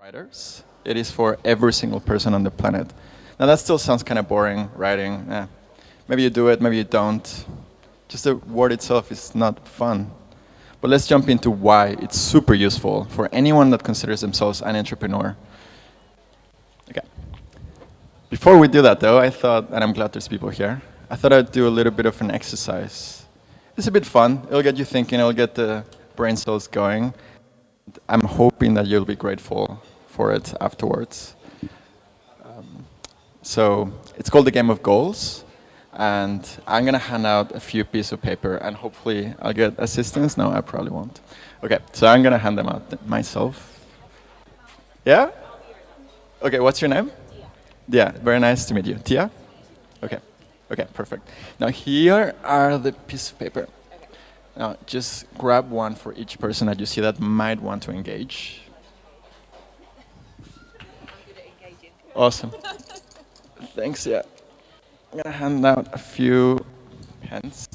writers. It is for every single person on the planet. Now that still sounds kind of boring, writing. Maybe you do it, maybe you don't. Just the word itself is not fun. But let's jump into why it's super useful for anyone that considers themselves an entrepreneur. Okay. Before we do that though, I thought, and I'm glad there's people here, I thought I'd do a little bit of an exercise. It's a bit fun. It'll get you thinking, it'll get the brain cells going. I'm hoping that you'll be grateful for it afterwards. So it's called the game of goals, and I'm gonna hand out a few pieces of paper, and hopefully I'll get assistance. No, I probably won't. Okay, so I'm gonna hand them out myself. Yeah? Okay, what's your name? Tia. Yeah, very nice to meet you. Tia? Okay. Okay, perfect. Now here are the pieces of paper. Now just grab one for each person that you see that might want to engage. Awesome. Thanks, yeah. I'm gonna hand out a few pens.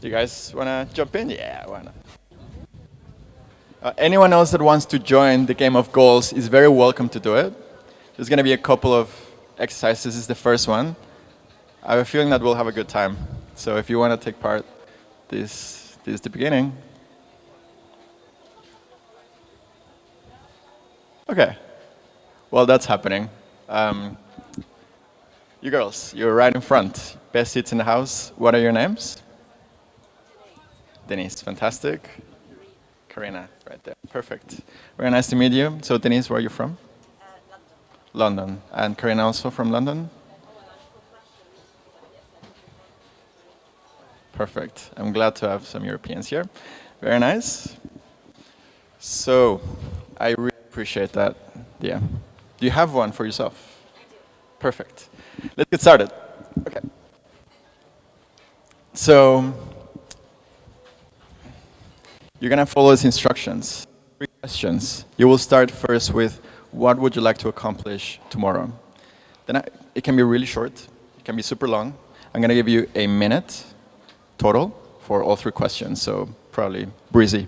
You guys wanna jump in? Yeah, why not? Anyone else that wants to join the game of goals is very welcome to do it. There's gonna be a couple of exercises. This is the first one. I have a feeling that we'll have a good time. So if you wanna take part, this is the beginning. Okay. Well, that's happening. You girls, you're right in front. Best seats in the house. What are your names? Denise, fantastic. Karina, right there. Perfect. Very nice to meet you. So Denise, where are you from? London. London. And Karina also from London? Perfect. I'm glad to have some Europeans here. Very nice. So, I really appreciate that. Yeah. Do you have one for yourself? Perfect. Let's get started. Okay. So, you're going to follow these instructions. 3 questions. You will start first with, what would you like to accomplish tomorrow? Then it can be really short. It can be super long. I'm going to give you a minute total for all 3 questions, so probably breezy.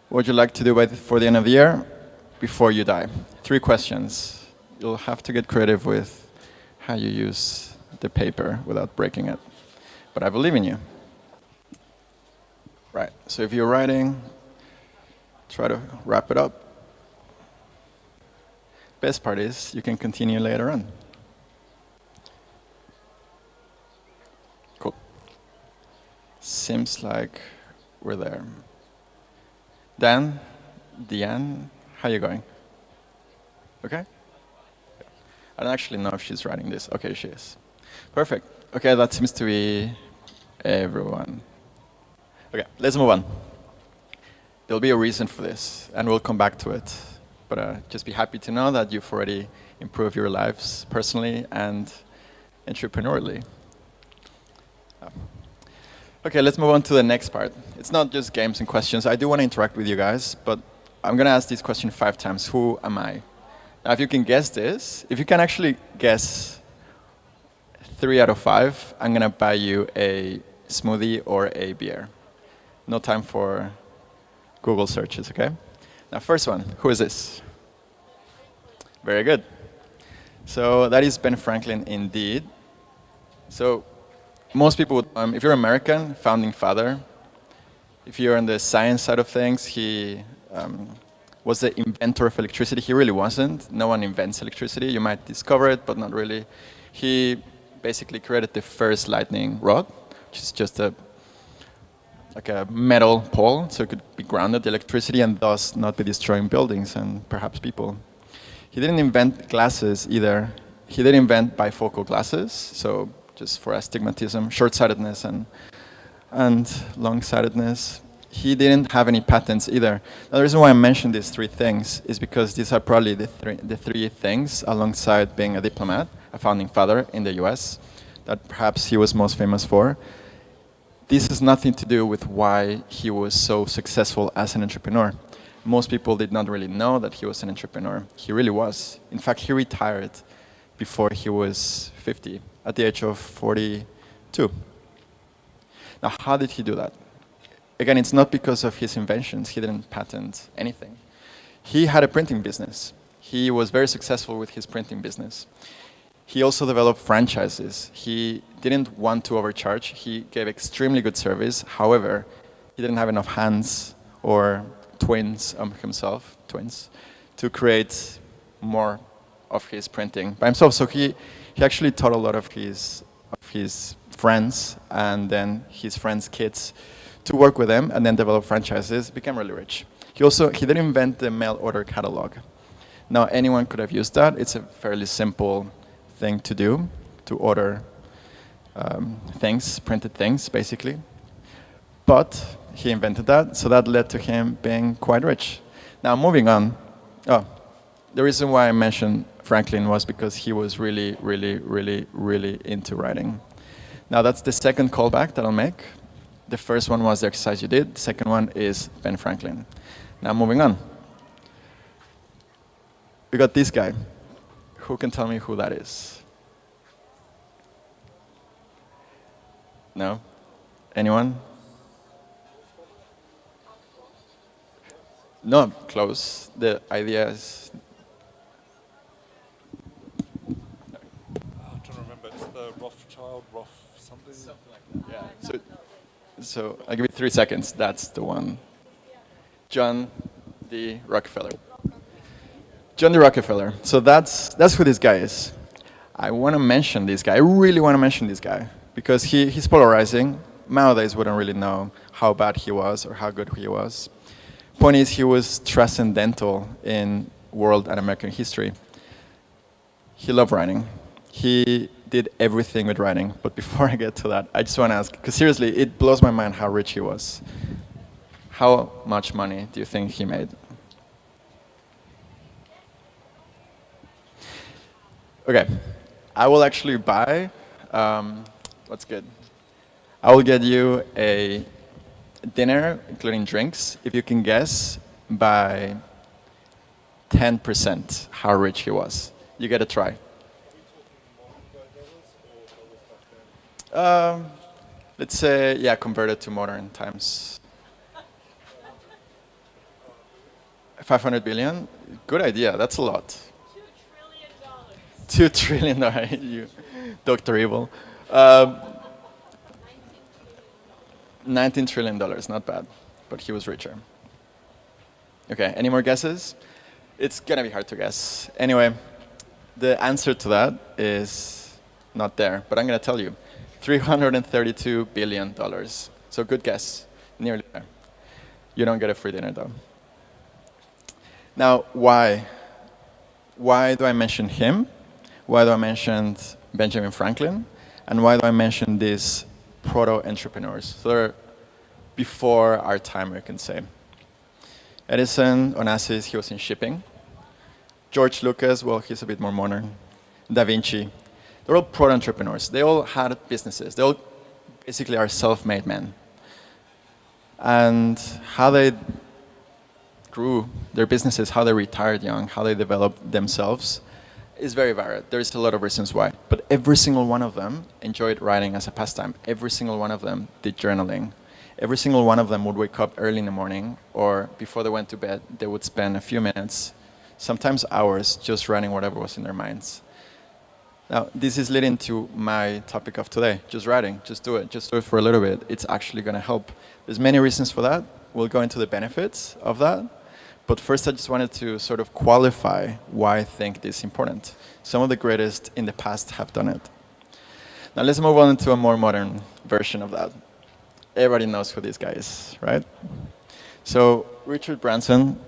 What would you like to do for the end of the year? Before you die. 3 questions. You'll have to get creative with how you use the paper without breaking it. But I believe in you. Right, so if you're writing, try to wrap it up. Best part is you can continue later on. Cool. Seems like we're there. Dan, Diane, how you going? Okay? I don't actually know if she's writing this. Okay, she is. Perfect. Okay, that seems to be everyone. Okay, let's move on. There'll be a reason for this, and we'll come back to it. But just be happy to know that you've already improved your lives personally and entrepreneurially. Okay, let's move on to the next part. It's not just games and questions. I do want to interact with you guys, but I'm going to ask this question 5 times. Who am I? Now, if you can guess this, if you can actually guess 3 out of 5, I'm going to buy you a smoothie or a beer. No time for Google searches, okay? Now, first one, who is this? Very good. So that is Ben Franklin indeed. So most people would, if you're American, founding father. If you're on the science side of things, he was the inventor of electricity. He really wasn't. No one invents electricity. You might discover it, but not really. He basically created the first lightning rod, which is just like a metal pole, so it could be grounded electricity and thus not be destroying buildings and perhaps people. He didn't invent glasses either. He did invent bifocal glasses, so just for astigmatism, short-sightedness and long-sightedness. He didn't have any patents either. Now, the reason why I mentioned these 3 things is because these are probably the three things, alongside being a diplomat, a founding father in the US, that perhaps he was most famous for. This has nothing to do with why he was so successful as an entrepreneur. Most people did not really know that he was an entrepreneur. He really was. In fact, he retired before he was 50, at the age of 42. Now, how did he do that? Again, it's not because of his inventions. He didn't patent anything. He had a printing business. He was very successful with his printing business. He also developed franchises. He didn't want to overcharge. He gave extremely good service. However, he didn't have enough hands or twins himself, to create more of his printing by himself. So he actually taught a lot of his friends and then his friends' kids to work with him and then develop franchises, became really rich. He didn't invent the mail order catalog. Now anyone could have used that. It's a fairly simple thing to do, to order things, printed things, basically. But he invented that, so that led to him being quite rich. Now moving on. Oh, the reason why I mentioned Franklin was because he was really, really, really, really into writing. Now that's the second callback that I'll make. The first one was the exercise you did. The second one is Ben Franklin. Now moving on. We got this guy. Who can tell me who that is? No? Anyone? No, close. The idea is... I'm trying to remember. It's the Rothschild, something? Something like that, yeah. So I'll give you 3 seconds. That's the one. John D. Rockefeller. John D. Rockefeller. So that's who this guy is. I want to mention this guy. I really want to mention this guy because he's polarizing. Nowadays, we don't really know how bad he was or how good he was. Point is, he was transcendental in world and American history. He loved writing. He did everything with writing. But before I get to that, I just want to ask, because seriously, it blows my mind how rich he was. How much money do you think he made? Okay, I will actually buy, what's good? I will get you a dinner, including drinks, if you can guess by 10% how rich he was. You get a try. Let's say, yeah, converted to modern times. 500 billion? Good idea, that's a lot. $2 trillion, you, Dr. Evil. $19 trillion, not bad, but he was richer. Okay, any more guesses? It's gonna be hard to guess. Anyway, the answer to that is not there, but I'm gonna tell you. $332 billion. So good guess, nearly there. You don't get a free dinner though. Now, why? Why do I mention him? Why do I mention Benjamin Franklin? And why do I mention these proto-entrepreneurs? So they're before our time, we can say. Edison, Onassis, he was in shipping. George Lucas, well, he's a bit more modern. Da Vinci, they're all proto-entrepreneurs. They all had businesses. They all basically are self-made men. And how they grew their businesses, how they retired young, how they developed themselves, is very varied. There's a lot of reasons why. But every single one of them enjoyed writing as a pastime. Every single one of them did journaling. Every single one of them would wake up early in the morning, or before they went to bed, they would spend a few minutes, sometimes hours, just writing whatever was in their minds. Now, this is leading to my topic of today, just writing. Just do it for a little bit. It's actually going to help. There's many reasons for that. We'll go into the benefits of that. But first, I just wanted to sort of qualify why I think this is important. Some of the greatest in the past have done it. Now, let's move on to a more modern version of that. Everybody knows who this guy is, right? So, Richard Branson,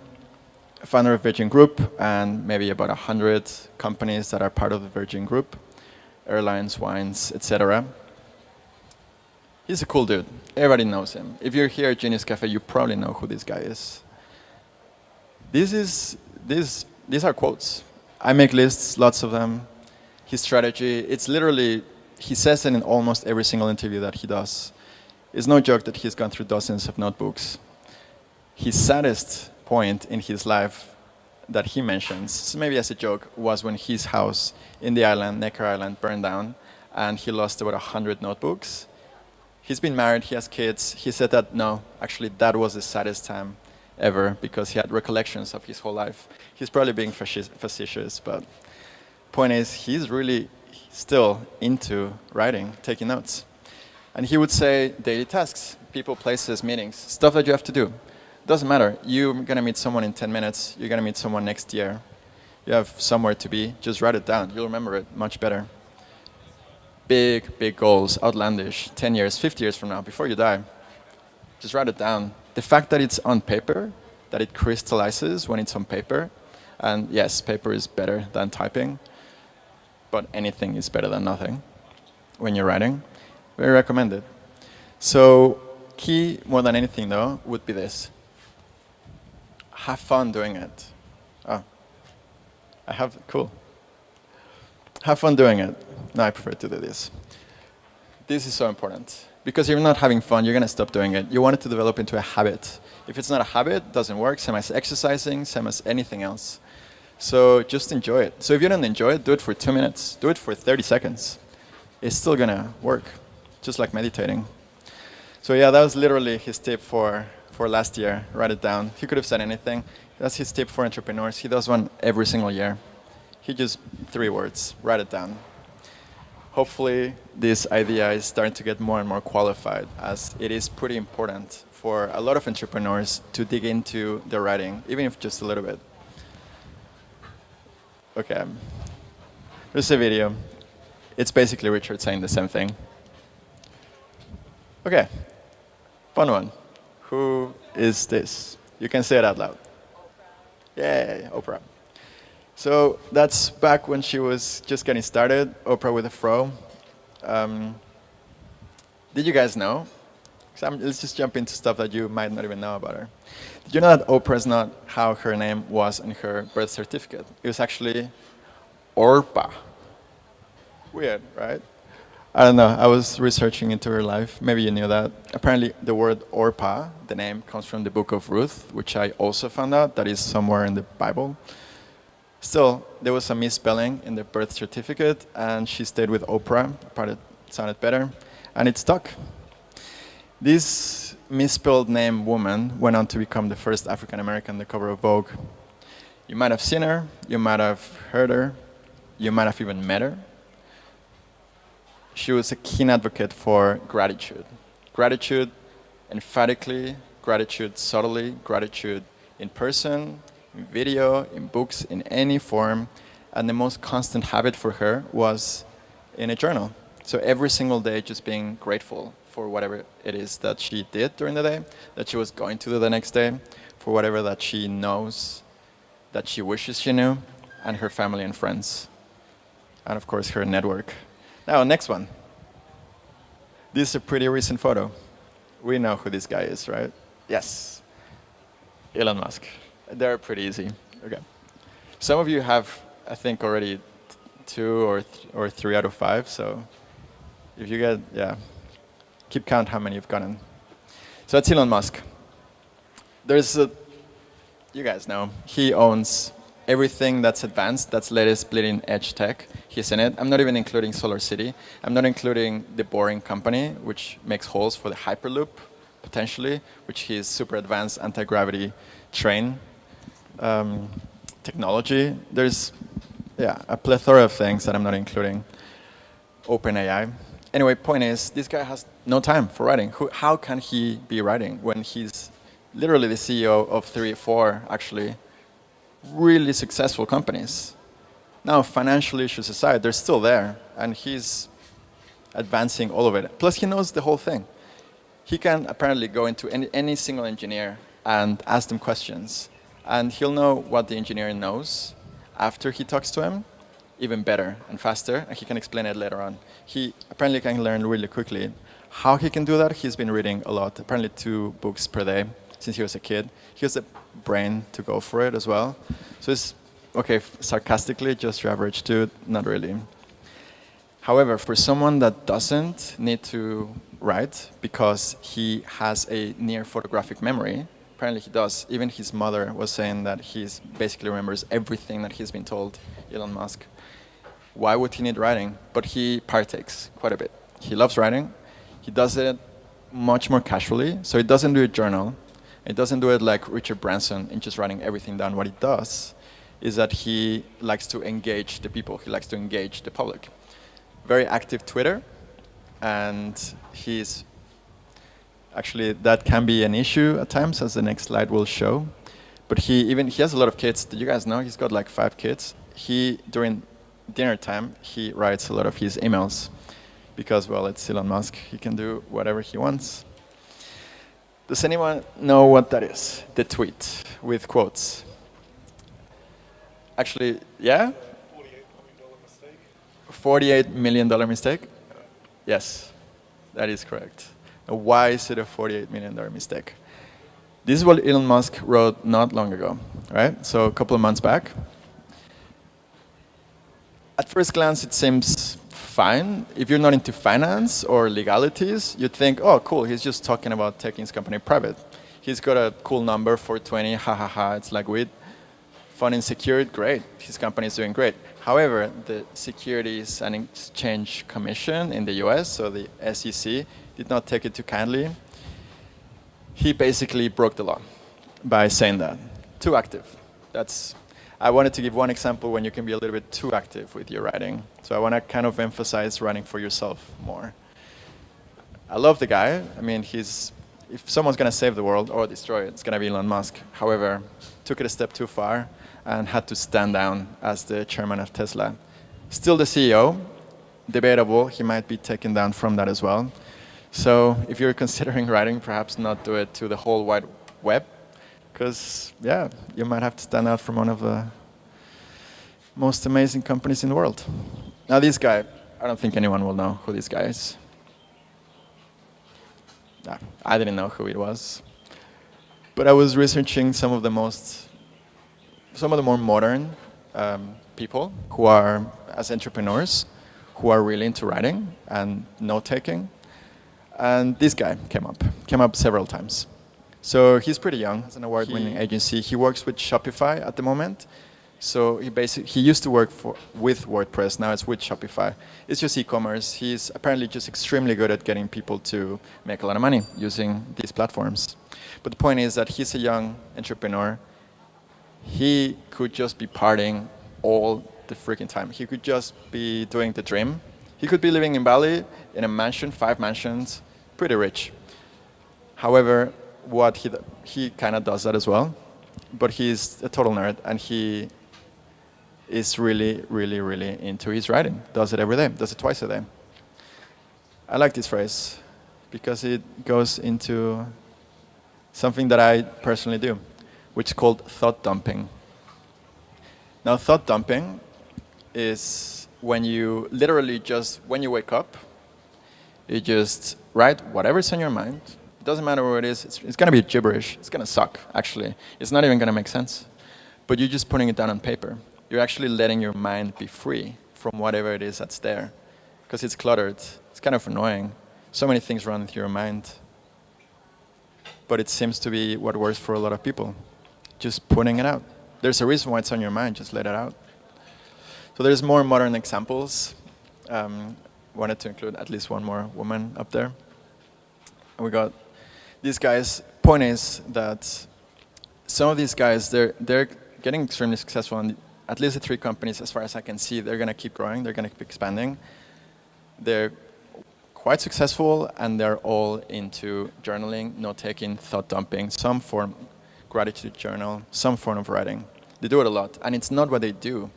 founder of Virgin Group, and maybe about 100 companies that are part of the Virgin Group, airlines, wines, etc. He's a cool dude. Everybody knows him. If you're here at Genius Cafe, you probably know who this guy is. These are quotes. I make lists, lots of them. His strategy, it's literally, he says it in almost every single interview that he does. It's no joke that he's gone through dozens of notebooks. His saddest point in his life that he mentions, maybe as a joke, was when his house in the island, Necker Island, burned down, and he lost about 100 notebooks. He's been married, he has kids. He said that, no, actually that was the saddest time ever because he had recollections of his whole life. He's probably being facetious, but point is, he's really still into writing, taking notes. And he would say daily tasks, people, places, meetings, stuff that you have to do. Doesn't matter. You're going to meet someone in 10 minutes. You're going to meet someone next year. You have somewhere to be. Just write it down. You'll remember it much better. Big, big goals, outlandish, 10 years, 50 years from now, before you die. Just write it down. The fact that it's on paper, that it crystallizes when it's on paper, and yes, paper is better than typing, but anything is better than nothing when you're writing. Very recommended. So key, more than anything though, would be this. Have fun doing it. Oh, cool. Have fun doing it. No, I prefer to do this. This is so important. Because if you're not having fun, you're going to stop doing it. You want it to develop into a habit. If it's not a habit, it doesn't work. Same as exercising, same as anything else. So just enjoy it. So if you don't enjoy it, do it for 2 minutes. Do it for 30 seconds. It's still going to work, just like meditating. So yeah, that was literally his tip for last year. Write it down. He could have said anything. That's his tip for entrepreneurs. He does one every single year. He just 3 words. Write it down. Hopefully, this idea is starting to get more and more qualified, as it is pretty important for a lot of entrepreneurs to dig into their writing, even if just a little bit. Okay. There's a video. It's basically Richard saying the same thing. Okay. Fun one. Who is this? You can say it out loud. Yay, Oprah. So that's back when she was just getting started, Oprah with a fro. Did you guys know? Let's just jump into stuff that you might not even know about her. Did you know that Oprah is not how her name was in her birth certificate? It was actually Orpa. Weird, right? I don't know. I was researching into her life. Maybe you knew that. Apparently, the word Orpa, the name, comes from the book of Ruth, which I also found out that is somewhere in the Bible. Still, there was a misspelling in the birth certificate, and she stayed with Oprah. Apparently, it sounded better, and it stuck. This misspelled name woman went on to become the first African American on the cover of Vogue. You might have seen her, you might have heard her, you might have even met her. She was a keen advocate for gratitude. Gratitude emphatically, gratitude subtly, gratitude in person, in video, in books, in any form. And the most constant habit for her was in a journal. So every single day just being grateful for whatever it is that she did during the day, that she was going to do the next day, for whatever that she knows, that she wishes she knew, and her family and friends. And of course, her network. Now, next one. This is a pretty recent photo. We know who this guy is, right? Yes. Elon Musk. They're pretty easy. Okay. Some of you have, I think, already 2 or 3 out of 5. So if you get, keep count how many you've gotten. So that's Elon Musk. You guys know, he owns everything that's advanced, that's latest bleeding edge tech. He's in it. I'm not even including Solar City. I'm not including the Boring Company, which makes holes for the Hyperloop, potentially, which is super advanced anti-gravity train technology. There's a plethora of things that I'm not including. OpenAI. Anyway, point is, this guy has no time for writing. How can he be writing when he's literally the CEO of 3 or 4, actually, really successful companies? Now, financial issues aside, they're still there, and he's advancing all of it. Plus, he knows the whole thing. He can apparently go into any single engineer and ask them questions, and he'll know what the engineer knows after he talks to him, even better and faster, and he can explain it later on. He apparently can learn really quickly. How he can do that, he's been reading a lot, apparently 2 books per day since he was a kid. He has the brain to go for it as well. So it's, okay, sarcastically, just your average dude, not really. However, for someone that doesn't need to write because he has a near photographic memory, apparently he does. Even his mother was saying that he basically remembers everything that he's been told, Elon Musk. Why would he need writing? But he partakes quite a bit. He loves writing. He does it much more casually. So he doesn't do a journal. He doesn't do it like Richard Branson in just writing everything down. What he does is that he likes to engage the people. He likes to engage the public. Very active Twitter, and he's actually, that can be an issue at times, as the next slide will show. But he has a lot of kids. Did you guys know he's got like 5 kids? During dinner time, he writes a lot of his emails because, well, it's Elon Musk. He can do whatever he wants. Does anyone know what that is? The tweet with quotes. Actually, yeah? $48 million mistake? Yes, that is correct. Now, why is it a $48 million mistake? This is what Elon Musk wrote not long ago, right? So a couple of months back. At first glance, it seems fine. If you're not into finance or legalities, you'd think, oh, cool, he's just talking about taking his company private. He's got a cool number, 420, ha ha ha, it's like weed. Fun and secure, great. His company is doing great. However, the Securities and Exchange Commission in the US, so the SEC, did not take it too kindly. He basically broke the law by saying that. Too active. I wanted to give one example when you can be a little bit too active with your writing. So I want to kind of emphasize writing for yourself more. I love the guy. I mean, if someone's going to save the world or destroy it, it's going to be Elon Musk. However, took it a step too far and had to stand down as the chairman of Tesla. Still the CEO. Debatable. He might be taken down from that as well. So if you're considering writing, perhaps not do it to the whole wide web, because, yeah, you might have to stand out from one of the most amazing companies in the world. Now, this guy, I don't think anyone will know who this guy is. Nah, I didn't know who it was. But I was researching some of the more modern people who are, as entrepreneurs, who are really into writing and note-taking. And this guy came up several times. So he's pretty young. It's an award-winning agency. He works with Shopify at the moment. So he used to work with WordPress. Now it's with Shopify. It's just e-commerce. He's apparently just extremely good at getting people to make a lot of money using these platforms. But the point is that he's a young entrepreneur. He could just be partying all the freaking time. He could just be doing the dream. He could be living in Bali in a mansion, 5 mansions, pretty rich. However, he kind of does that as well, but he's a total nerd, and he is really, really, really into his writing. Does it every day, does it twice a day. I like this phrase because it goes into something that I personally do, which is called thought dumping. Now, thought dumping is when you literally just, when you wake up, you just write whatever's on your mind. It doesn't matter what it is. It's going to be gibberish. It's going to suck, actually. It's not even going to make sense. But you're just putting it down on paper. You're actually letting your mind be free from whatever it is that's there. Because it's cluttered. It's kind of annoying. So many things run through your mind. But it seems to be what works for a lot of people. Just putting it out. There's a reason why it's on your mind. Just let it out. So there's more modern examples. Wanted to include at least one more woman up there. And we got these guys. Point is that some of these guys, they're getting extremely successful, and at least the 3 companies, as far as I can see, they're going to keep growing. They're going to keep expanding. They're quite successful, and they're all into journaling, note-taking, thought dumping, some form gratitude journal, some form of writing. They do it a lot, and it's not what they do.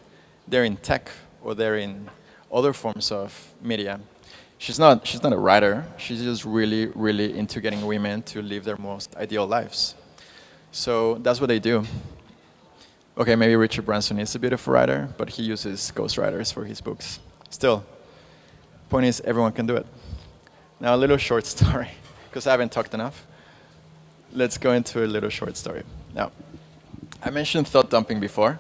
They're in tech, or they're in other forms of media. She's not a writer. She's just really, really into getting women to live their most ideal lives. So that's what they do. Okay, maybe Richard Branson is a bit of a writer, but he uses ghostwriters for his books. Still, point is, everyone can do it. Now, a little short story, because I haven't talked enough. Let's go into a little short story. Now, I mentioned thought dumping before.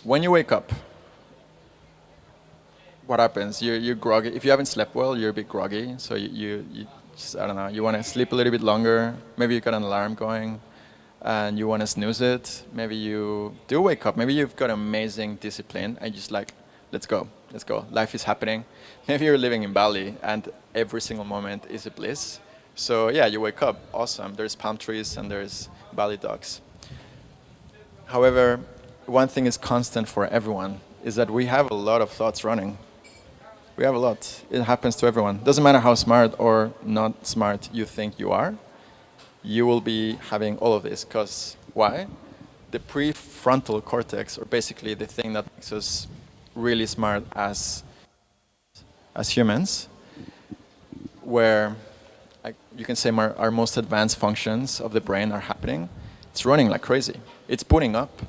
When you wake up, what happens? You're groggy. If you haven't slept well, you're a bit groggy. So you just, I don't know, you want to sleep a little bit longer. Maybe you've got an alarm going and you want to snooze it. Maybe you do wake up. Maybe you've got amazing discipline and just like, let's go. Life is happening. Maybe you're living in Bali and every single moment is a bliss. So yeah, you wake up, awesome. There's palm trees and there's valley dogs. However, one thing is constant for everyone is that we have a lot of thoughts running. We have a lot. It happens to everyone. Doesn't matter how smart or not smart you think you are, you will be having all of this. Because why? The prefrontal cortex, or basically the thing that makes us really smart as humans, where you can say our most advanced functions of the brain are happening, it's running like crazy. It's booting up.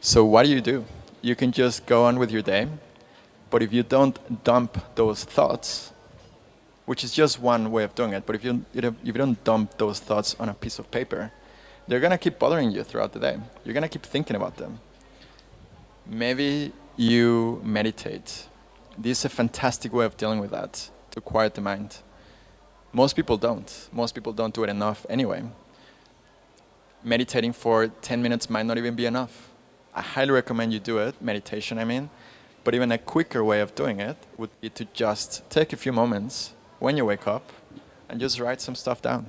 So what do? You can just go on with your day, but if you don't dump those thoughts, which is just one way of doing it, but if you don't dump those thoughts on a piece of paper, they're going to keep bothering you throughout the day. You're going to keep thinking about them. Maybe you meditate. This is a fantastic way of dealing with that, to quiet the mind. Most people don't. Most people don't do it enough anyway. Meditating for 10 minutes might not even be enough. I highly recommend you do it, meditation I mean, but even a quicker way of doing it would be to just take a few moments when you wake up and just write some stuff down.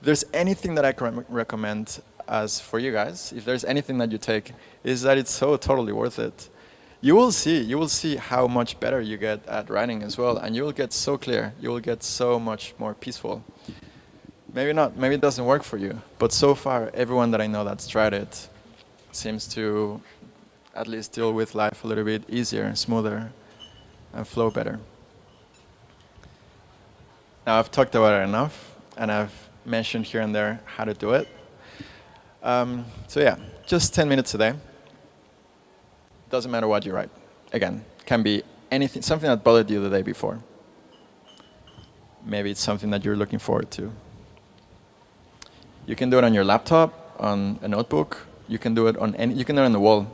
If there's anything that I can recommend as for you guys, if there's anything that you take, is that it's so totally worth it. You will see how much better you get at writing as well, and you will get so clear, you will get so much more peaceful. Maybe not, maybe it doesn't work for you, but so far everyone that I know that's tried it seems to at least deal with life a little bit easier, smoother, and flow better. Now I've talked about it enough, and I've mentioned here and there how to do it. So yeah, just 10 minutes a day. Doesn't matter what you write. Again, can be anything, something that bothered you the day before. Maybe it's something that you're looking forward to. You can do it on your laptop, on a notebook. You can do it on you can do it on the wall.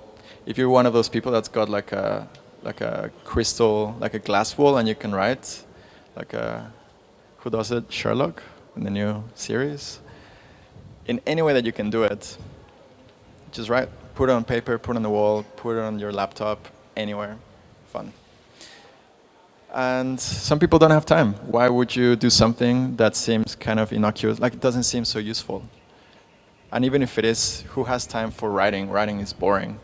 If you're one of those people that's got like a crystal, like a glass wall, and you can write, who does it? Sherlock in the new series. In any way that you can do it, just write. Put it on paper, put it on the wall, put it on your laptop, anywhere. Fun. And some people don't have time. Why would you do something that seems kind of innocuous, like it doesn't seem so useful? And even if it is, who has time for writing? Writing is boring.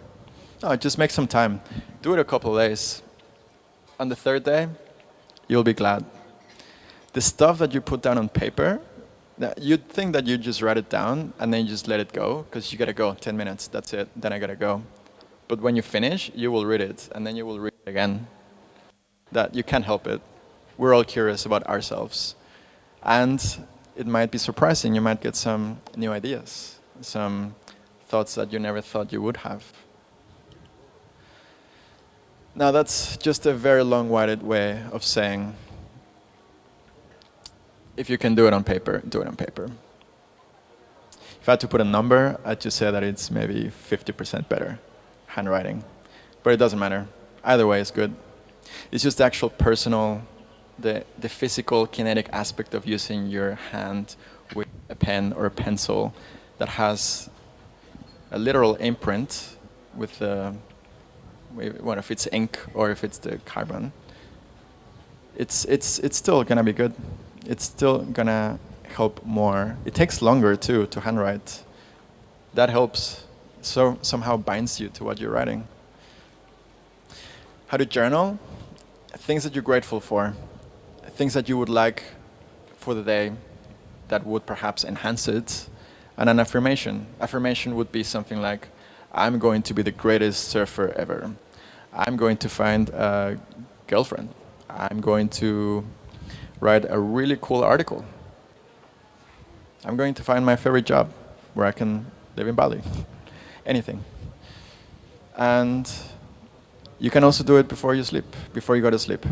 No, just make some time. Do it a couple of days. On the third day, you'll be glad. The stuff that you put down on paper, you'd think that you just write it down and then you just let it go, because you gotta go, 10 minutes, that's it, then I gotta go. But when you finish, you will read it, and then you will read it again. That you can't help it. We're all curious about ourselves. And it might be surprising, you might get some new ideas, some thoughts that you never thought you would have. Now that's just a very long-winded way of saying, if you can do it on paper, do it on paper. If I had to put a number, I'd just say that it's maybe 50% better, handwriting. But it doesn't matter. Either way is good. It's just the actual personal, the physical, kinetic aspect of using your hand with a pen or a pencil that has a literal imprint with what if it's ink or if it's the carbon. It's still gonna be good. It's still gonna help more. It takes longer too to handwrite. That helps. So somehow binds you to what you're writing. How to journal? Things that you're grateful for. Things that you would like for the day that would perhaps enhance it. And an affirmation. Affirmation would be something like, I'm going to be the greatest surfer ever. I'm going to find a girlfriend. I'm going to write a really cool article. I'm going to find my favorite job where I can live in Bali. Anything. And you can also do it before you sleep, before you go to sleep.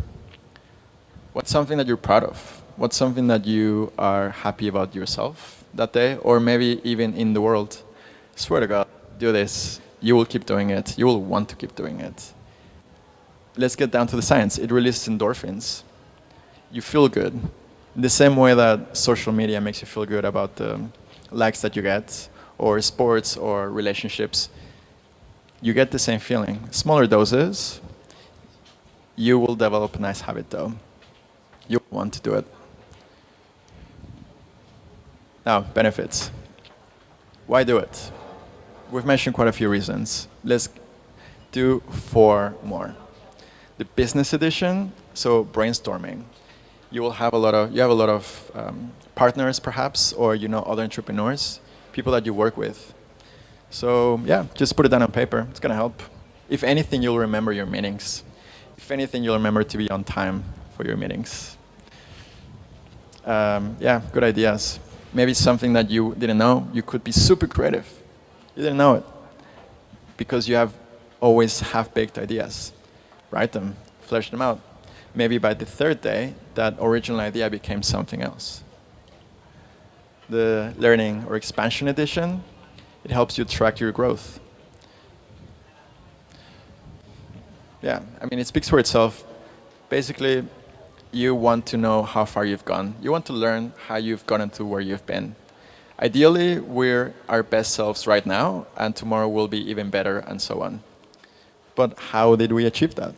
What's something that you're proud of? What's something that you are happy about yourself that day, or maybe even in the world? Swear to God, do this. You will keep doing it. You will want to keep doing it. Let's get down to the science. It releases endorphins. You feel good. In the same way that social media makes you feel good about the likes that you get, or sports or relationships, you get the same feeling. Smaller doses, you will develop a nice habit though. You want to do it. Now, benefits. Why do it? We've mentioned quite a few reasons. Let's do 4 more. The business edition, so brainstorming. You have a lot of partners perhaps, or other entrepreneurs, people that you work with. So yeah, just put it down on paper. It's gonna help. If anything, you'll remember your meetings. If anything, you'll remember to be on time for your meetings. Yeah, good ideas. Maybe something that you didn't know. You could be super creative. You didn't know it because you always half-baked ideas. Write them, flesh them out. Maybe by the 3rd day, that original idea became something else. The learning or expansion edition, it helps you track your growth. Yeah, I mean, it speaks for itself. Basically, you want to know how far you've gone. You want to learn how you've gotten to where you've been. Ideally, we're our best selves right now, and tomorrow will be even better, and so on. But how did we achieve that?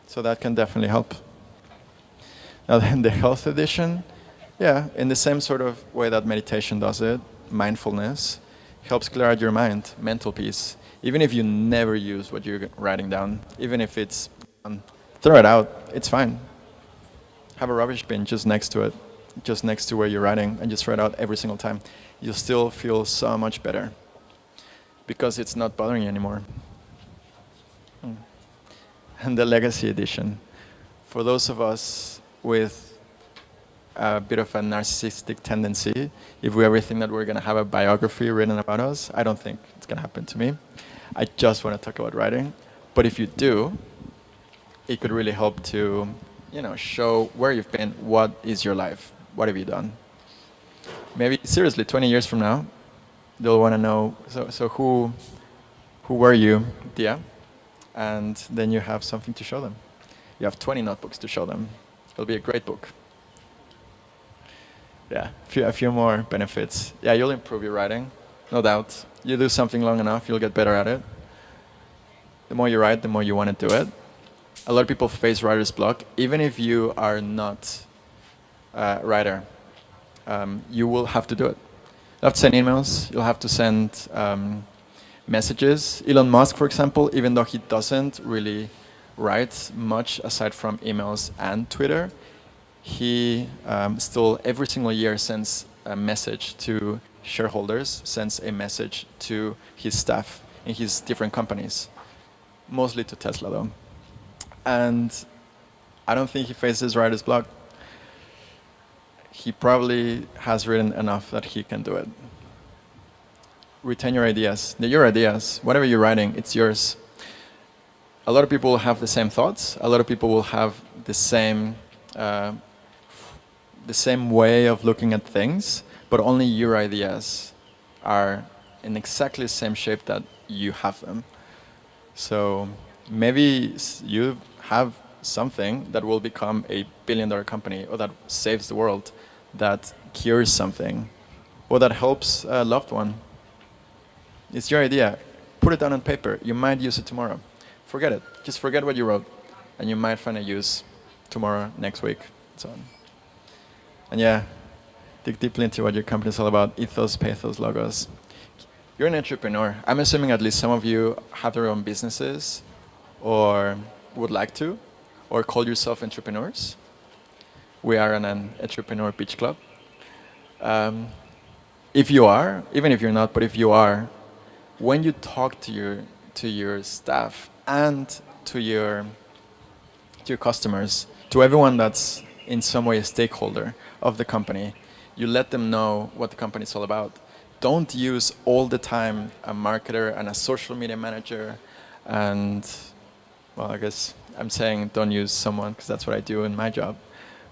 So that can definitely help. Now then, the health edition, yeah, in the same sort of way that meditation does it, mindfulness, helps clear out your mind, mental peace. Even if you never use what you're writing down, even if it's, throw it out, it's fine. Have a rubbish bin just next to it, just next to where you're writing, and just throw it out every single time. You'll still feel so much better because it's not bothering you anymore. And the legacy edition. For those of us with a bit of a narcissistic tendency, if we ever think that we're going to have a biography written about us, I don't think it's going to happen to me. I just want to talk about writing. But if you do, it could really help to show where you've been, what is your life, what have you done. Maybe, seriously, 20 years from now, they'll want to know, so who were you, Dia? And then you have something to show them. You have 20 notebooks to show them. It'll be a great book. Yeah, a few more benefits. Yeah, you'll improve your writing, no doubt. You do something long enough, you'll get better at it. The more you write, the more you want to do it. A lot of people face writer's block. Even if you are not a writer, you will have to do it. You'll have to send emails, you'll have to send messages. Elon Musk, for example, even though he doesn't really write much aside from emails and Twitter, he still every single year sends a message to shareholders, sends a message to his staff in his different companies, mostly to Tesla though. And I don't think he faces writer's block. He probably has written enough that he can do it. Retain your ideas. They're your ideas. Whatever you're writing, it's yours. A lot of people will have the same thoughts. A lot of people will have the same way of looking at things, but only your ideas are in exactly the same shape that you have them. So maybe you have something that will become a billion-dollar company, or that saves the world, that cures something, or that helps a loved one. It's your idea. Put it down on paper. You might use it tomorrow. Forget it. Just forget what you wrote, and you might find a use tomorrow, next week, and so on. And yeah, dig deeply into what your company is all about. Ethos, pathos, logos. You're an entrepreneur. I'm assuming at least some of you have their own businesses, or would like to, or call yourself entrepreneurs. We are an entrepreneur pitch club. If you are, even if you're not, but if you are, when you talk to your staff and to your customers, to everyone that's in some way a stakeholder of the company, you let them know what the company is all about. Don't use all the time a marketer and a social media manager and, well, I guess I'm saying don't use someone because that's what I do in my job.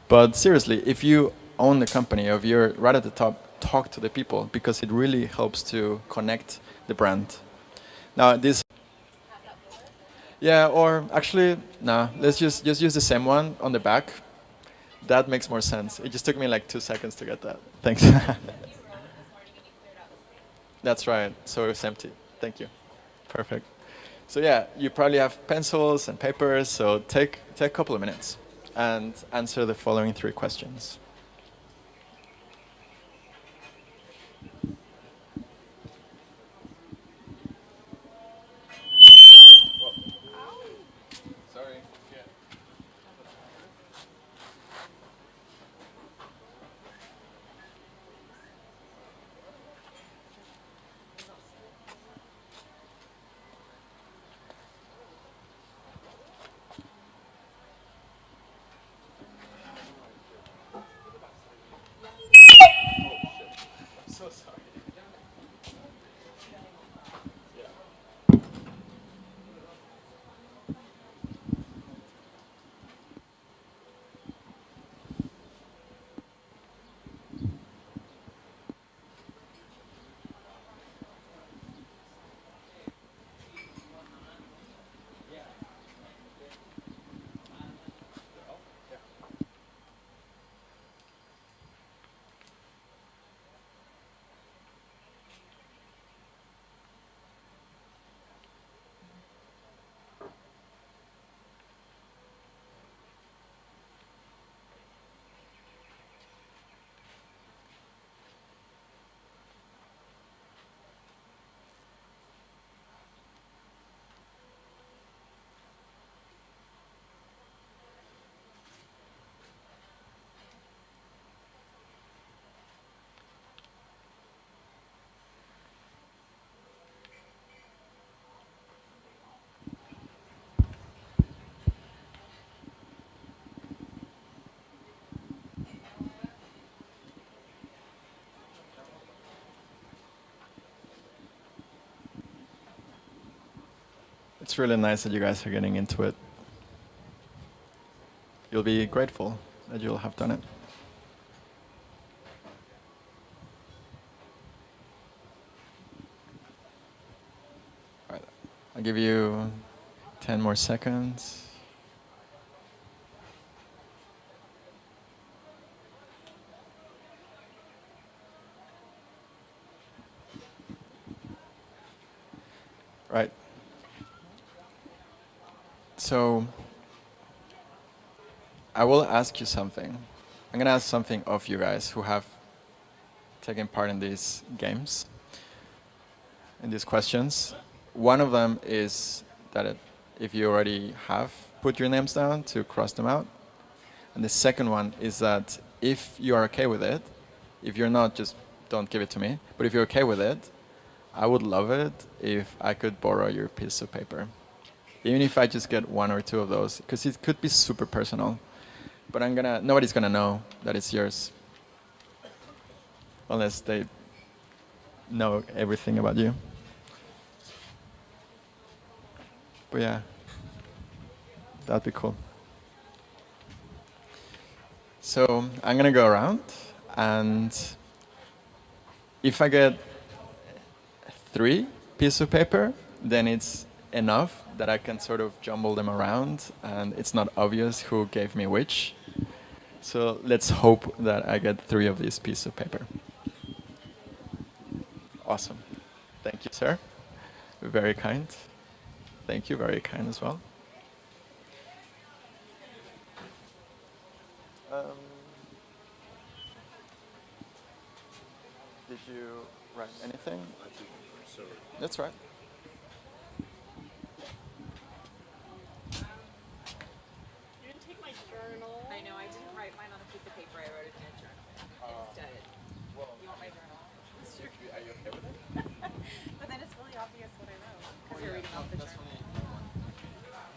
But seriously, if you own the company, if you're right at the top, talk to the people because it really helps to connect the brand. Now this, yeah, or actually, no, let's just use the same one on the back. That makes more sense. It just took me like 2 seconds to get that. Thanks. That's right. So it's empty. Thank you. Perfect. So yeah, you probably have pencils and papers. So take a couple of minutes and answer the following 3 questions. It's really nice that you guys are getting into it. You'll be grateful that you'll have done it. All right. I'll give you 10 more seconds. Right. So I will ask you something. I'm going to ask something of you guys who have taken part in these games, in these questions. One of them is that if you already have put your names down, to cross them out. And the second one is that if you are okay with it, if you're not, just don't give it to me. But if you're okay with it, I would love it if I could borrow your piece of paper. Even if I just get one or two of those, because it could be super personal. But nobody's gonna know that it's yours. Unless they know everything about you. But yeah, that'd be cool. So I'm gonna go around, and if I get 3 pieces of paper, then it's enough that I can sort of jumble them around, and it's not obvious who gave me which. So let's hope that I get 3 of these pieces of paper. Awesome. Thank you, sir. Very kind. Thank you, very kind as well. Did you write anything? I didn't, sorry. That's right. You didn't take my journal. I know, I didn't write mine on a piece of paper, I wrote it in a journal instead. Well, You want my journal? are you okay with it? But then it's really obvious what I wrote, because you're reading off the journal.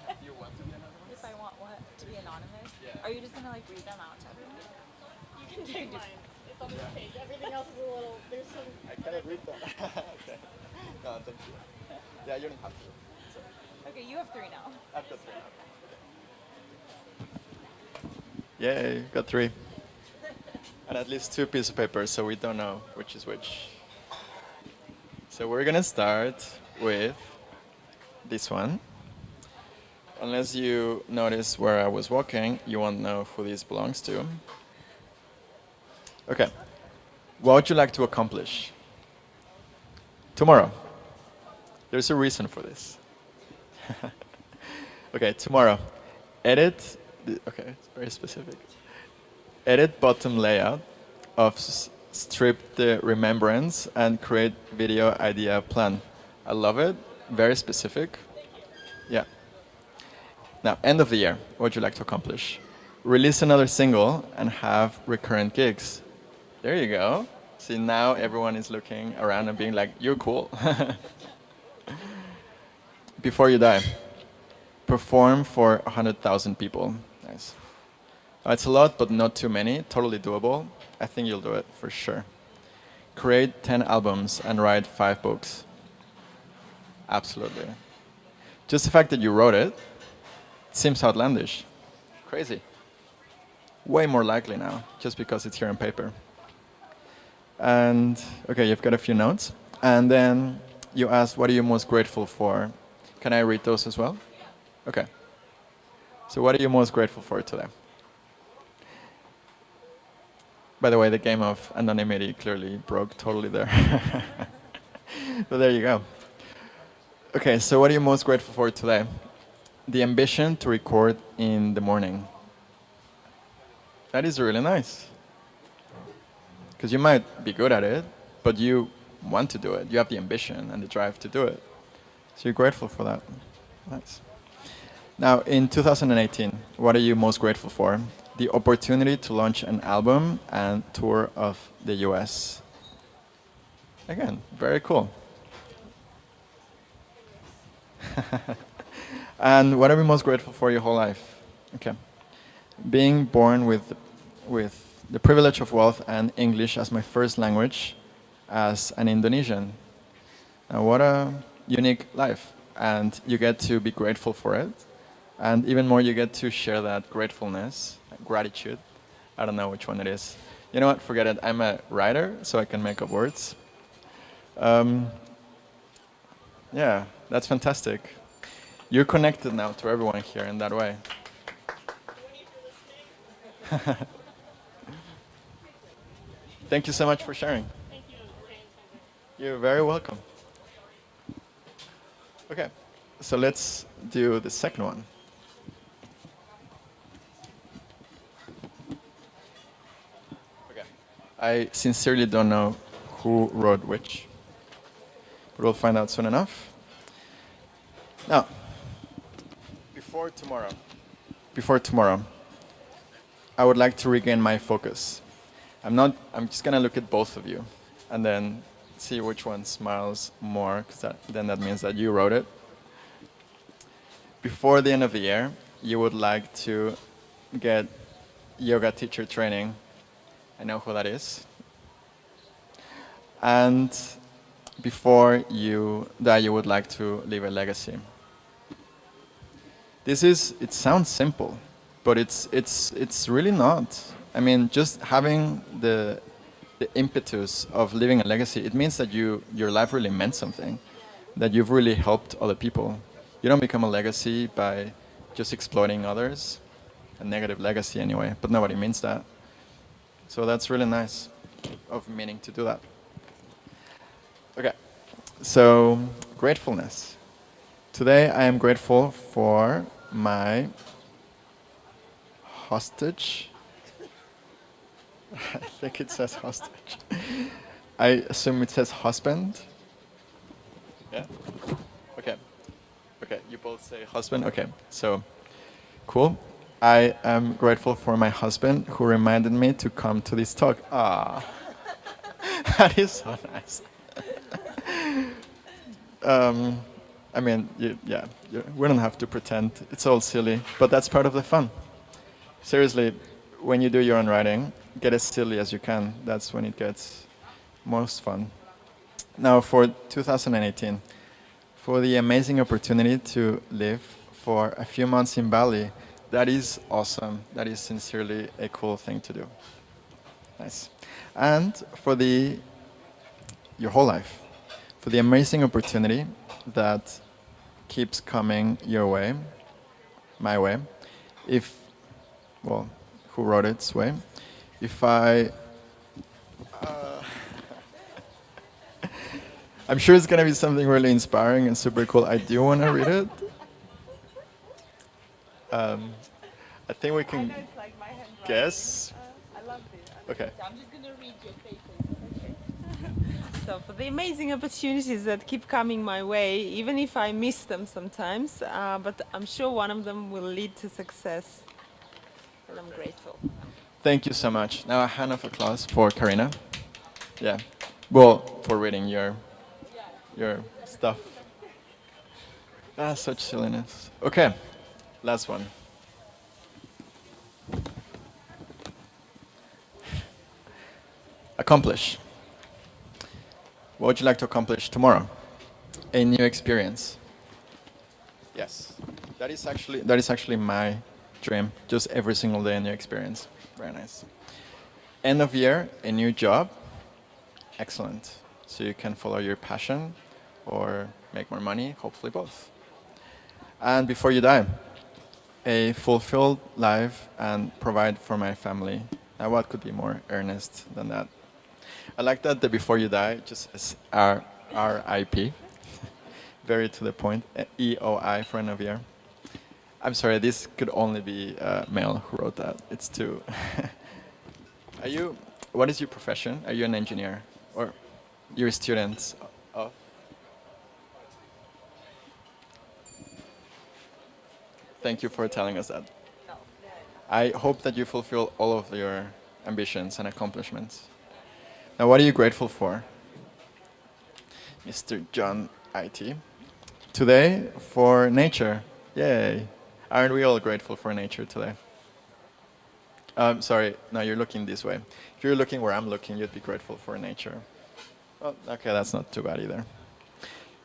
Do you want to be another one? If I want what? To be anonymous? Yeah. Are you just gonna like read them out to everyone? You can take mine. It's on this page. Everything else is a little. There's some. I cannot read that. Okay. No, thank you. Yeah, you don't have to. So, Okay, you have 3 now. I've got 3 now. Yay, got 3. And at least 2 pieces of paper, so we don't know which is which. So we're gonna start with this one. Unless you notice where I was walking, you won't know who this belongs to. Okay. What would you like to accomplish tomorrow? There's a reason for this. Okay, tomorrow. Okay, it's very specific. Edit bottom layout of strip the remembrance and create video idea plan. I love it. Very specific. Yeah. Now, end of the year, what would you like to accomplish? Release another single and have recurrent gigs. There you go. See, now everyone is looking around and being like, you're cool. Before you die, perform for 100,000 people. Nice. It's a lot, but not too many. Totally doable. I think you'll do it for sure. Create 10 albums and write 5 books. Absolutely. Just the fact that you wrote it seems outlandish. Crazy. Way more likely now, just because it's here on paper. And, okay, you've got a few notes. And then you asked, what are you most grateful for? Can I read those as well? Okay. So what are you most grateful for today? By the way, the game of anonymity clearly broke totally there. But there you go. Okay, so what are you most grateful for today? The ambition to record in the morning. That is really nice. Because you might be good at it, but you want to do it. You have the ambition and the drive to do it. So you're grateful for that. Nice. Now, in 2018, what are you most grateful for? The opportunity to launch an album and tour of the US. Again, very cool. And what are you most grateful for your whole life? Okay. Being born with the privilege of wealth and English as my first language as an Indonesian. Now, what a unique life. and you get to be grateful for it. And even more, you get to share that gratefulness, gratitude. I don't know which one it is. You know what? Forget it. I'm a writer, so I can make up words. Yeah, that's fantastic. You're connected now to everyone here in that way. Thank you so much for sharing. Thank you, James. You're very welcome. Okay, so let's do the second one. Okay. I sincerely don't know who wrote which, but we'll find out soon enough. Now, before tomorrow, I would like to regain my focus. I'm just gonna look at both of you and then see which one smiles more, because then that means that you wrote it. Before the end of the year, you would like to get yoga teacher training. I know who that is. And before that, you would like to leave a legacy. It sounds simple, but it's really not. I mean, just having the impetus of leaving a legacy, it means that your life really meant something, that you've really helped other people. You don't become a legacy by just exploiting others, a negative legacy anyway, but nobody means that. So that's really nice of meaning to do that. Okay, so gratefulness. Today I am grateful for my hostage. I think it says hostage. I assume it says husband. Yeah? Okay. Okay, you both say husband? Okay, so cool. I am grateful for my husband who reminded me to come to this talk. Ah, that is so nice. I mean, we don't have to pretend. It's all silly, but that's part of the fun. Seriously, when you do your own writing, get as silly as you can. That's when it gets most fun. Now, for 2018, for the amazing opportunity to live for a few months in Bali, that is awesome. That is sincerely a cool thing to do. Nice. And for your whole life, for the amazing opportunity that keeps coming your way, my way, who wrote it, way? I'm sure it's going to be something really inspiring and super cool. I do want to read it. I think we can It's like my handwriting. guess. I love it. Okay. I'm just gonna read your faces. So for the amazing opportunities that keep coming my way, even if I miss them sometimes, but I'm sure one of them will lead to success. And I'm grateful. Thank you so much. Now a hand of applause for Karina. Yeah. Well, for reading your stuff. Ah, such silliness. Okay. Last one. Accomplish. What would you like to accomplish tomorrow? A new experience. Yes. That is actually my dream. Just every single day a new experience. Very nice. End of year, a new job. Excellent. So you can follow your passion or make more money, hopefully both. And before you die, a fulfilled life and provide for my family. Now what could be more earnest than that? I like that the before you die just says RIP. Very to the point. EOI for end of year. I'm sorry, this could only be male who wrote that. It's too... What is your profession? Are you an engineer? Or you're a student of? Thank you for telling us that. I hope that you fulfill all of your ambitions and accomplishments. Now, what are you grateful for? Mr. John IT. Today, for nature. Yay. Aren't we all grateful for nature today? Sorry, no, you're looking this way. If you're looking where I'm looking, you'd be grateful for nature. Well, okay, that's not too bad either.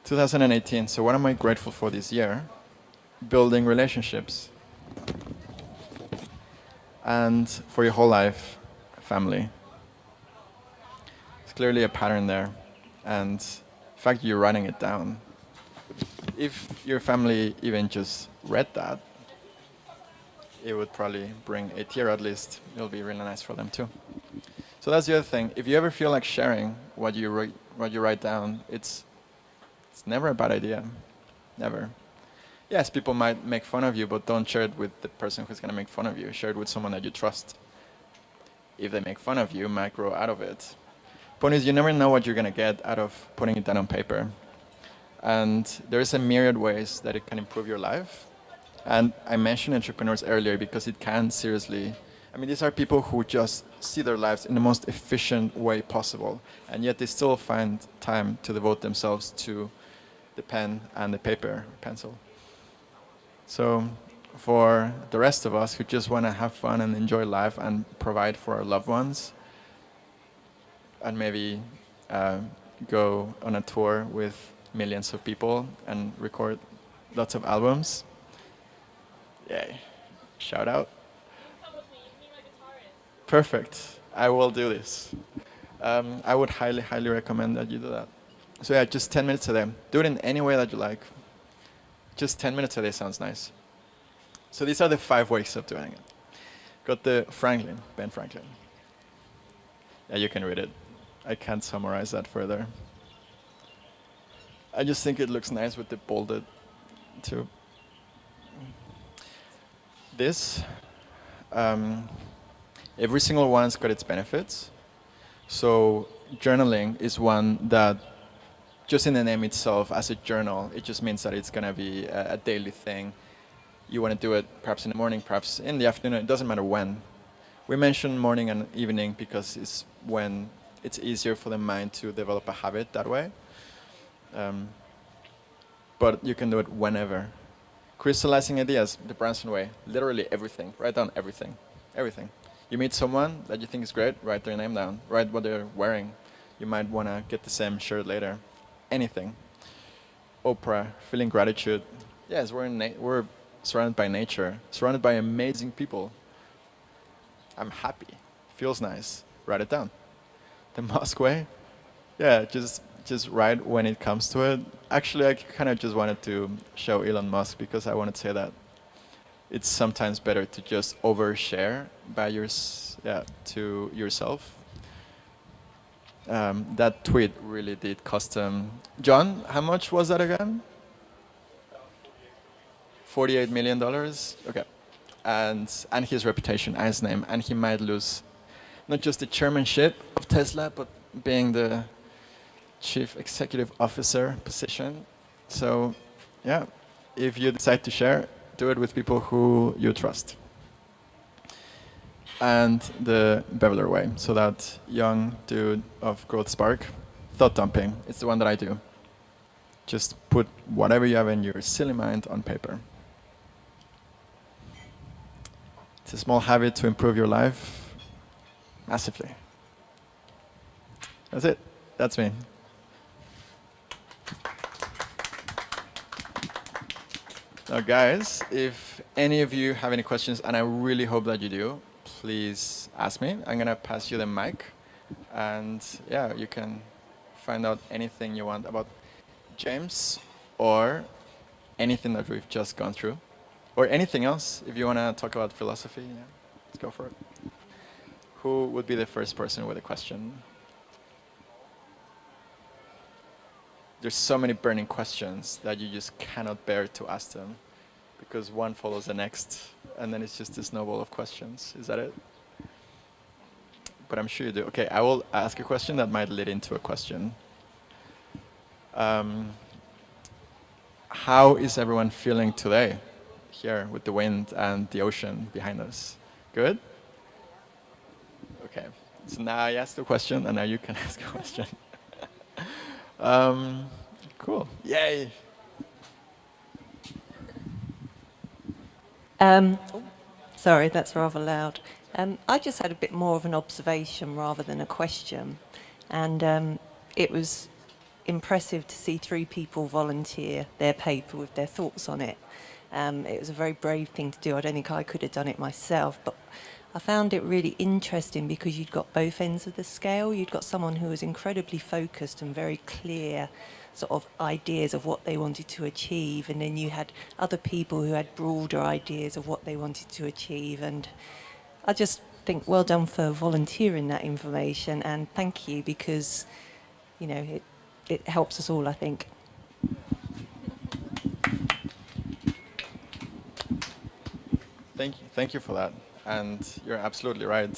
2018. So what am I grateful for this year? Building relationships. And for your whole life, family. There's clearly a pattern there. And the fact you're writing it down, if your family even just read that, it would probably bring a tear at least. It'll be really nice for them too. So that's the other thing. If you ever feel like sharing what you write down, it's never a bad idea. Never. Yes, people might make fun of you, but don't share it with the person who's going to make fun of you. Share it with someone that you trust. If they make fun of you, you might grow out of it. Point is, you never know what you're going to get out of putting it down on paper. And there's a myriad ways that it can improve your life. And I mentioned entrepreneurs earlier because it can seriously, I mean, these are people who just see their lives in the most efficient way possible. And yet they still find time to devote themselves to the pen and the paper, pencil. So for the rest of us who just want to have fun and enjoy life and provide for our loved ones, and maybe go on a tour with millions of people and record lots of albums, yay, shout out. Come with me, you need my guitarist. Perfect, I will do this. I would highly, highly recommend that you do that. So yeah, just 10 minutes a day. Do it in any way that you like. Just 10 minutes a day sounds nice. So these are the 5 ways of doing it. Got the Ben Franklin. Yeah, you can read it. I can't summarize that further. I just think it looks nice with the bolded too. This, every single one's got its benefits. So journaling is one that, just in the name itself, as a journal, it just means that it's going to be a daily thing. You want to do it perhaps in the morning, perhaps in the afternoon. It doesn't matter when. We mention morning and evening because it's when it's easier for the mind to develop a habit that way. But you can do it whenever. Crystallizing ideas, the Branson way, literally everything. Write down everything. Everything. You meet someone that you think is great, write their name down. Write what they're wearing. You might want to get the same shirt later. Anything. Oprah, feeling gratitude. Yes, we're surrounded by nature, surrounded by amazing people. I'm happy. Feels nice. Write it down. The Musk way. Yeah, just write when it comes to it. Actually, I kind of just wanted to show Elon Musk because I wanted to say that it's sometimes better to just overshare to yourself. That tweet really did cost him. John, how much was that again? $48 million? Okay. And his reputation and his name. And he might lose not just the chairmanship of Tesla, but being the chief executive officer position. So, yeah, if you decide to share, do it with people who you trust. And the Beveler way, so that young dude of Growth Spark, thought dumping. It's the one that I do. Just put whatever you have in your silly mind on paper. It's a small habit to improve your life massively. That's it. That's me. Now, guys, if any of you have any questions, and I really hope that you do, please ask me. I'm going to pass you the mic. And yeah, you can find out anything you want about James or anything that we've just gone through. Or anything else. If you want to talk about philosophy, yeah, let's go for it. Who would be the first person with a question? There's so many burning questions that you just cannot bear to ask them because one follows the next and then it's just a snowball of questions. Is that it? But I'm sure you do. Okay, I will ask a question that might lead into a question. How is everyone feeling today here with the wind and the ocean behind us? Good? Okay, so now I ask the question and now you can ask a question. Cool. Yay. Sorry, that's rather loud. I just had a bit more of an observation rather than a question. And it was impressive to see 3 people volunteer their paper with their thoughts on it. It was a very brave thing to do. I don't think I could have done it myself, but I found it really interesting because you'd got both ends of the scale. You'd got someone who was incredibly focused and very clear sort of ideas of what they wanted to achieve, and then you had other people who had broader ideas of what they wanted to achieve. And I just think well done for volunteering that information, and thank you, because it helps us all, I think. Thank you for that. And you're absolutely right.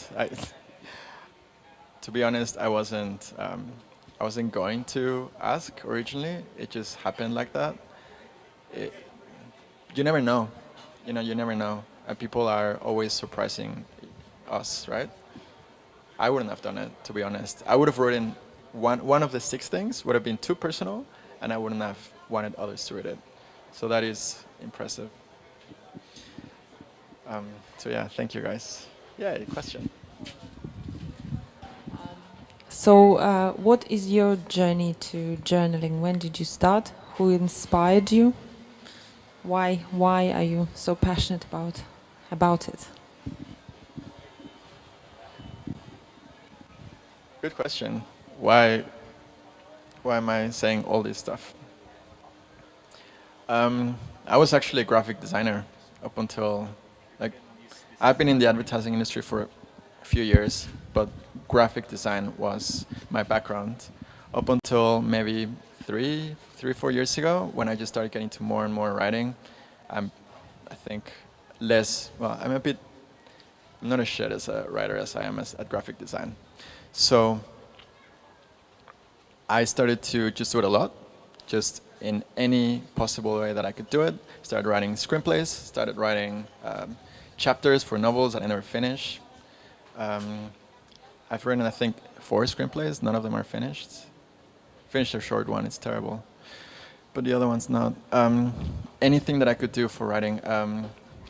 To be honest, I wasn't going to ask originally. It just happened like that. You never know. You never know. And people are always surprising us, right? I wouldn't have done it, to be honest. I would have written one of the 6 things would have been too personal, and I wouldn't have wanted others to read it. So that is impressive. So yeah, thank you guys. Yeah, question. So, what is your journey to journaling? When did you start? Who inspired you? Why are you so passionate about it? Good question. Why am I saying all this stuff? I was actually a graphic designer up until, I've been in the advertising industry for a few years, but graphic design was my background up until maybe 4 years ago, when I just started getting to more and more writing. I think I'm not as shit as a writer as I am at graphic design. So I started to just do it a lot, just in any possible way that I could do it. Started writing screenplays, started writing chapters for novels that I never finished. I've written, I think, 4 screenplays. None of them are finished. Finished a short one, it's terrible. But the other one's not. Anything that I could do for writing.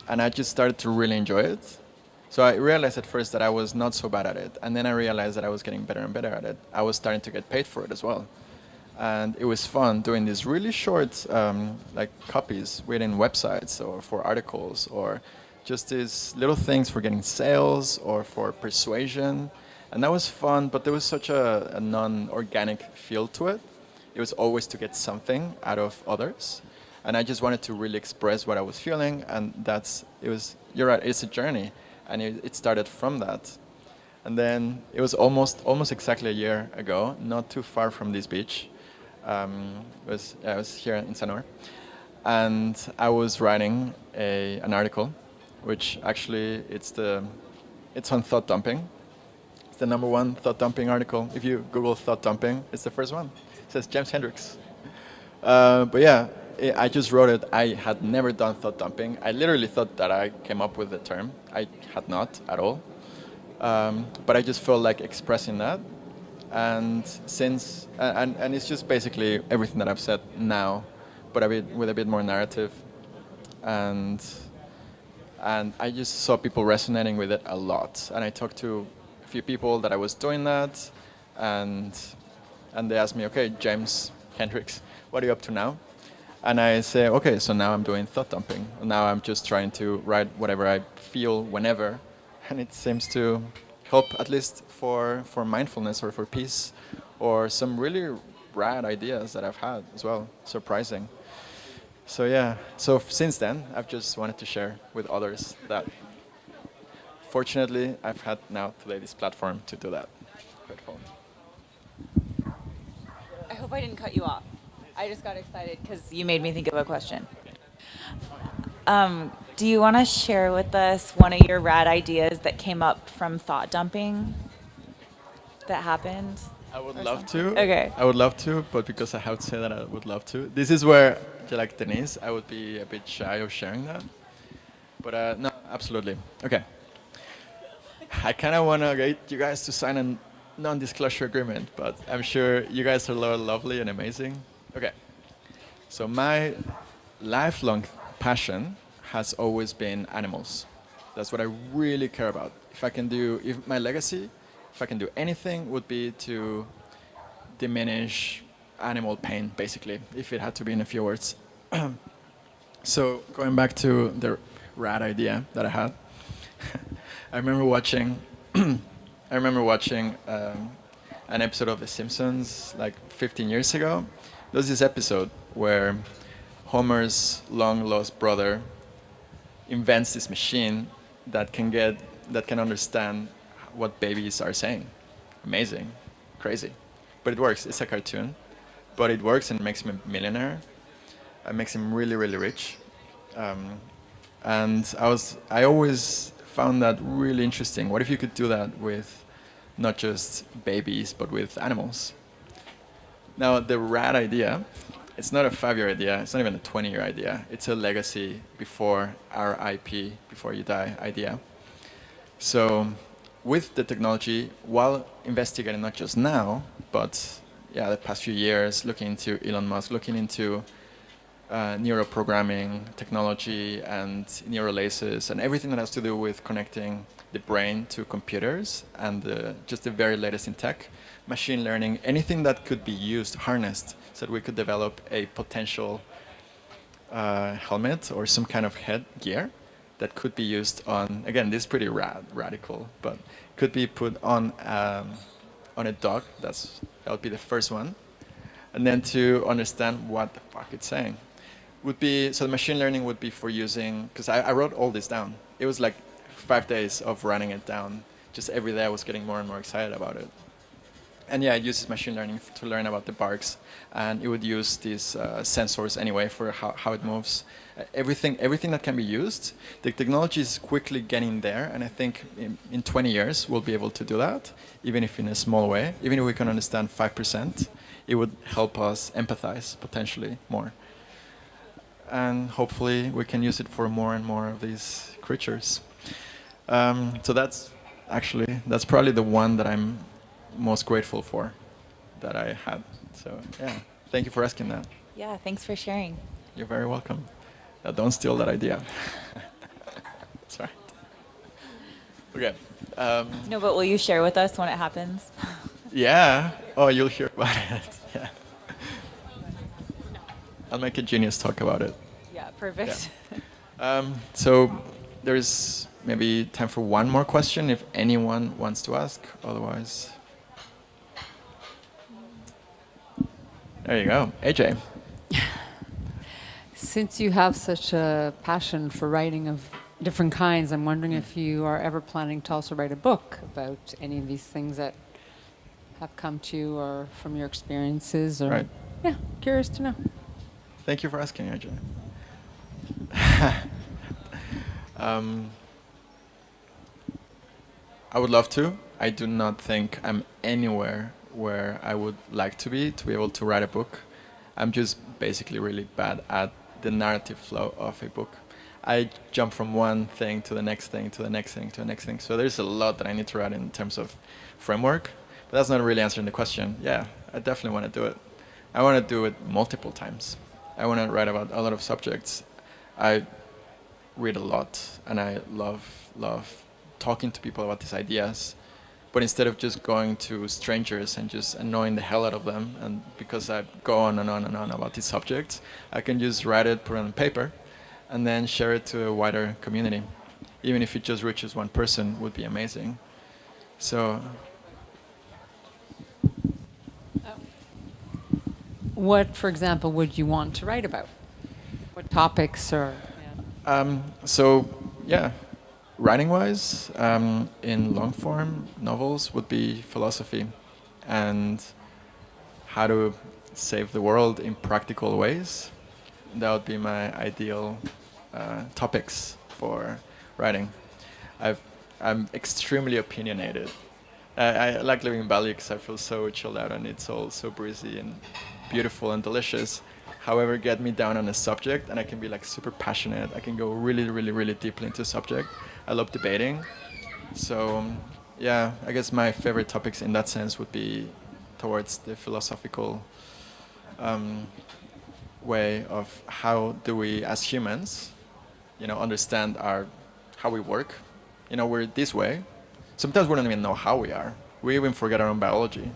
And I just started to really enjoy it. So I realized at first that I was not so bad at it. And then I realized that I was getting better and better at it. I was starting to get paid for it as well. And it was fun doing these really short copies within websites or for articles, or just these little things for getting sales or for persuasion. And that was fun, but there was such a non-organic feel to it. It was always to get something out of others. And I just wanted to really express what I was feeling, and you're right, it's a journey. And it started from that. And then it was almost exactly a year ago, not too far from this beach. I was here in Sanor. And I was writing an article, which actually it's on thought dumping. It's the #1 thought dumping article. If you Google thought dumping, it's the first one. It says James Hendrix. But yeah, I just wrote it. I had never done thought dumping. I literally thought that I came up with the term. I had not at all. But I just felt like expressing that. And and it's just basically everything that I've said now, but with a bit more narrative. And I just saw people resonating with it a lot. And I talked to a few people that I was doing that, and they asked me, okay, James Hendrix, what are you up to now? And I say, okay, so now I'm doing thought dumping. Now I'm just trying to write whatever I feel whenever, and it seems to help, at least for mindfulness or for peace, or some really rad ideas that I've had as well, surprising. So yeah, so since then, I've just wanted to share with others that fortunately I've had now today this platform to do that. Grateful. I hope I didn't cut you off. I just got excited because you made me think of a question. Do you want to share with us one of your rad ideas that came up from thought dumping that happened? I would love to. Okay. I would love to, but because I have to say that I would love to. This is where, like Denise, I would be a bit shy of sharing that. But no, absolutely. Okay. I kind of want to get you guys to sign a non-disclosure agreement, but I'm sure you guys are lovely and amazing. Okay. So my lifelong passion has always been animals. That's what I really care about. If my legacy, if I can do anything, would be to diminish animal pain, basically, if it had to be in a few words. So going back to the rat idea that I had, I remember watching, an episode of The Simpsons like 15 years ago. There was this episode where Homer's long lost brother invents this machine that can understand what babies are saying. Amazing, crazy, but it works. It's a cartoon, but it works and makes him a millionaire. It makes him really, really rich. And I always found that really interesting. What if you could do that with not just babies, but with animals? Now, the rat idea, it's not a 5-year idea. It's not even a 20-year idea. It's a legacy before RIP, before you die idea. So with the technology, while investigating not just now, but the past few years, looking into Elon Musk, looking into neuroprogramming technology and neurolaces and everything that has to do with connecting the brain to computers and just the very latest in tech, machine learning, anything that could be used, harnessed, so that we could develop a potential helmet or some kind of headgear that could be used on, again, this is pretty radical, but could be put on a dog. That would be the first one. And then to understand what the fuck it's saying. So the machine learning would be for using, because I wrote all this down. It was like 5 days of writing it down. Just every day I was getting more and more excited about it. And it uses machine learning to learn about the barks. And it would use these sensors anyway for how it moves. Everything that can be used, the technology is quickly getting there. And I think in 20 years, we'll be able to do that, even if in a small way. Even if we can understand 5%, it would help us empathize potentially more. And hopefully we can use it for more and more of these creatures. So that's probably the one that I'm most grateful for that I had. So thank you for asking that. Yeah, thanks for sharing. You're very welcome. Don't steal that idea. That's right. Okay. No, but will you share with us when it happens? Yeah. Oh, you'll hear about it. Yeah. I'll make a genius talk about it. Yeah, perfect. Yeah. So there's maybe time for one more question if anyone wants to ask. Otherwise, there you go. AJ. Since you have such a passion for writing of different kinds, I'm wondering if you are ever planning to also write a book about any of these things that have come to you or from your experiences. Or Right. Yeah, curious to know. Thank you for asking, AJ. I would love to. I do not think I'm anywhere where I would like to be able to write a book. I'm just basically really bad at the narrative flow of a book. I jump from one thing to the next thing, to the next thing, to the next thing. So there's a lot that I need to write in terms of framework. But that's not really answering the question. Yeah, I definitely want to do it. I want to do it multiple times. I want to write about a lot of subjects. I read a lot, and I love talking to people about these ideas. But instead of just going to strangers and just annoying the hell out of them, and because I go on and on and on about these subjects, I can just write it, put it on paper, and then share it to a wider community. Even if it just reaches one person, would be amazing. So. What, for example, would you want to write about? What topics or? Yeah. Writing-wise, in long-form novels would be philosophy and how to save the world in practical ways. That would be my ideal topics for writing. I'm extremely opinionated. I like living in Bali because I feel so chilled out and it's all so breezy and beautiful and delicious. However, get me down on a subject and I can be like super passionate. I can go really, really, really deeply into a subject. I love debating. So I guess my favorite topics in that sense would be towards the philosophical way of how do we as humans, understand how we work. We're this way. Sometimes we don't even know how we are. We even forget our own biology.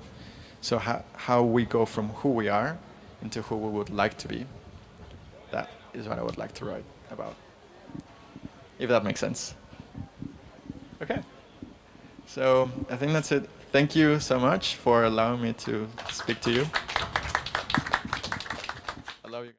So how we go from who we are into who we would like to be. That is what I would like to write about. If that makes sense. Okay. So I think that's it. Thank you so much for allowing me to speak to you. I love you.